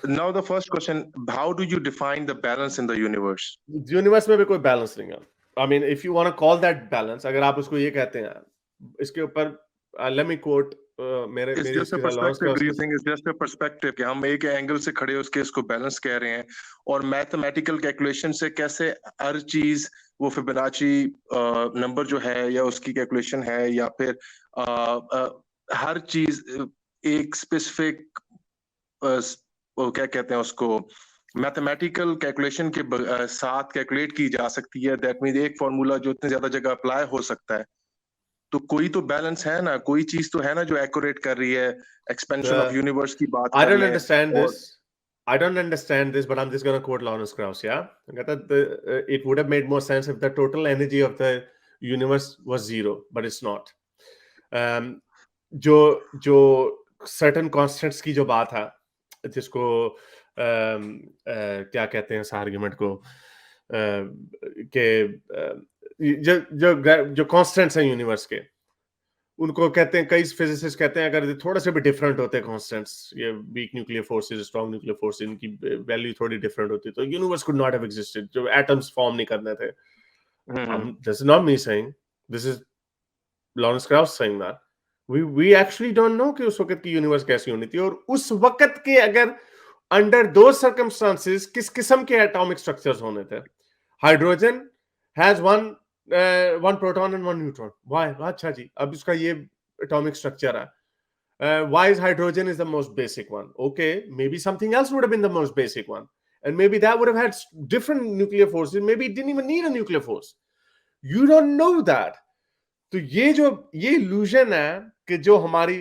now the first question, how do you define the balance in the universe? Universe में भी कोई balance नहीं है. I mean, if you want to call that balance, अगर आप उसको ये कहते हैं, इसके ऊपर let me quote It's just a perspective. Do you think it's just a perspective कि हम एक एंगल से खड़े उसके इसको बैलेंस कह रहे हैं, और मैथमेटिकल कैलकुलेशन से कैसे हर चीज वो फिबोनाची नंबर जो है या उसकी कैलकुलेशन है या फिर हर चीज एक स्पेसिफिक वो क्या कहते हैं उसको मैथमेटिकल कैलकुलेशन के साथ कैलकुलेट की जा सकती है. दैट मीन एक फॉर्मूला जो इतने ज्यादा जगह अप्लाई हो सकता है, तो कोई तो बैलेंस है ना, कोई चीज तो है ना जो एक्यूरेट कर रही है. एक्सपेंशन ऑफ यूनिवर्स की बात I don't understand this. I don't understand this, but I'm just going to quote Lawrence Krauss. Yeah, it would have made more sense if the total energy of the universe was zero, but it's not. जो certain constants की जो बात है, जिसको क्या कहते हैं इस आर्गुमेंट को, कि जो कांस्टेंट्स हैं यूनिवर्स के, उनको कहते हैं, कई फिजिसिस्ट कहते हैं अगर थोड़े से भी डिफरेंट होते कांस्टेंट्स, ये weak nuclear forces, strong nuclear force, इनकी वैल्यू थोड़ी डिफरेंट होती तो universe could not have existed. जो एटम्स फॉर्म नहीं करने थे. This is not me saying, this is Lawrence crows saying that we actually don't know कि उस वक्त की यूनिवर्स कैसी होनी थी, और उस वक्त के अगर अंडर दो सर्कमस्टांसेस किस किस्म के एटॉमिक स्ट्रक्चर्स होने थे. Hydrogen has one proton and one neutron. Why? अच्छा जी, अब इसका ये एटॉमिक स्ट्रक्चर है. Why is hydrogen is the most basic one? Okay, maybe something else would have been the most basic one, and maybe that would have had different nuclear forces, maybe it didn't even need a nuclear force. You don't know that. तो ये illusion है कि जो हमारी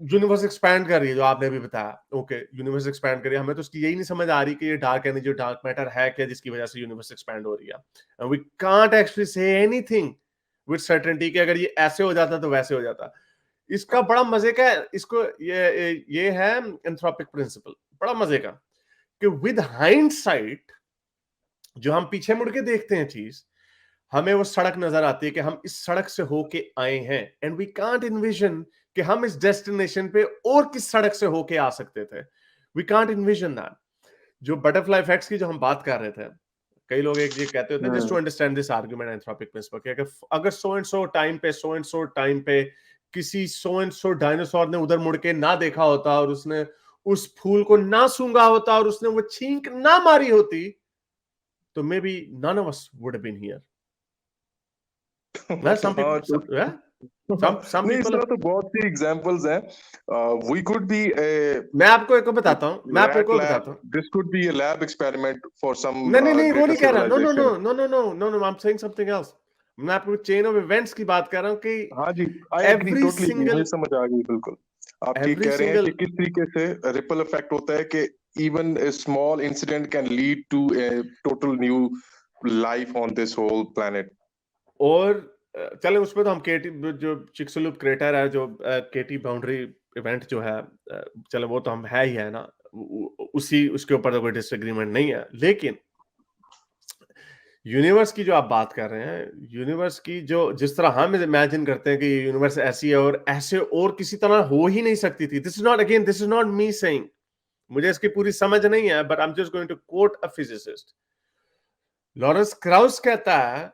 universe expand कर रही है, जो आपने अभी बताया, ओके, यूनिवर्स एक्सपैंड कर रही है, हमें तो उसकी यही नहीं समझ आ रही कि ये डार्क एनर्जी, डार्क मैटर है क्या जिसकी वजह से यूनिवर्स एक्सपैंड हो रही है. And we can't actually say anything with certainty कि अगर ये ऐसे हो जाता तो वैसे हो जाता. इसका बड़ा मजे का, इसको ये है एंथ्रोपिक प्रिंसिपल, बड़ा मजे का, कि विद हाइंडसाइट जो हम पीछे मुड़ के देखते हैं चीज, हमें वो सड़क नजर आती है कि हम इस सड़क से होके आए हैं, एंड वी कांट इन्विजन कि हम इस डेस्टिनेशन पे और किस सड़क से होके आ सकते थे. We can't envision that. जो बटरफ्लाई इफेक्ट्स की जो हम बात कर रहे थे, कई लोग एक ये कहते होते हैं, just to understand this argument anthropic principle, कि अगर सो एंड सो टाइम पे किसी सो एंड सो डायनासोर ने उधर मुड़ के ना देखा होता, और उसने उस फूल को ना सूंघा होता, और उसने वो छींक ना मारी होती, तो maybe none of us would have been here. Some people, some people तो बहुत सी एग्जांपल्स हैं. We could be मैं आपको एक बताता हूं. This could be a lab experiment for some. नहीं, वो नहीं कह रहा. No, I'm saying something else. मैं आपको चेन ऑफ इवेंट्स की बात कर रहा हूं कि हाँ जी, I agree totally, मुझे समझ आ गई बिल्कुल. आप ठीक कह रहे हैं कि किस तरीके से रिपल इफेक्ट होता है, कि even a small incident can lead to a total new life on this whole planet. और चले उसमें तो हम केटी, जो चिक्सुलुप क्रेटर है, जो केटी बाउंड्री इवेंट जो है, चलो वो तो हम है ही है ना, उसके ऊपर तो कोई डिसएग्रीमेंट नहीं है. लेकिन यूनिवर्स की जो आप बात कर रहे हैं, यूनिवर्स की जो जिस तरह हम इमेजिन करते हैं कि यूनिवर्स ऐसी है और ऐसे और किसी तरह हो ही नहीं सकती थी. This is not me saying, मुझे इसकी पूरी समझ नहीं है, but I am just going to quote a physicist. Lawrence Krauss कहता है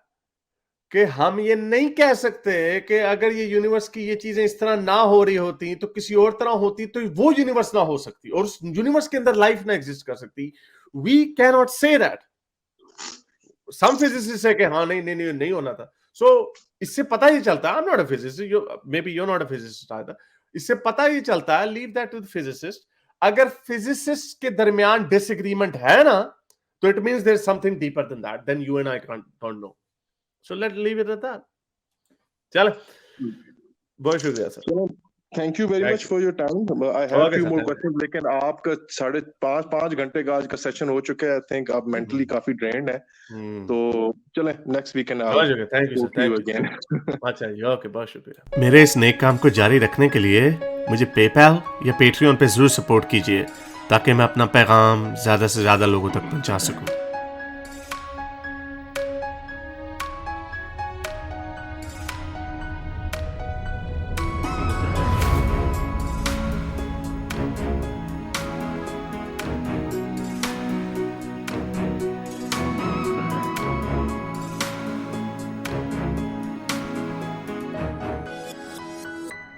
कि हम ये नहीं कह सकते कि अगर ये यूनिवर्स की ये चीजें इस तरह ना हो रही होती तो किसी और तरह होती, तो वो यूनिवर्स ना हो सकती और उस यूनिवर्स के अंदर लाइफ ना एग्जिस्ट कर सकती. We can not say that. Some physicist है कि हाँ नहीं होना था. सो इससे पता ही चलता है, I am not a physicist, maybe you are not a physicist either. इससे पता ही चलता है, leave that to the physicist. अगर फिजिसिस्ट के दरमियान डिसएग्रीमेंट है ना, तो it means there is something deeper than that, then you and I don't know. So let's leave it at that. चलो, बहुत शुक्रिया sir. Thank you very much for your time. I have a few more questions, लेकिन आपका 5.5 घंटे का आज का session हो चुका है. I think आप mentally काफी drained हैं. तो चलें, next weekend thank you again. अच्छा जी, ओके, बहुत शुक्रिया. मेरे इस नेक काम को जारी रखने के लिए मुझे PayPal या Patreon पे जरूर सपोर्ट कीजिए, ताकि मैं अपना पैगाम ज्यादा से ज्यादा लोगों तक पहुंचा सकूं.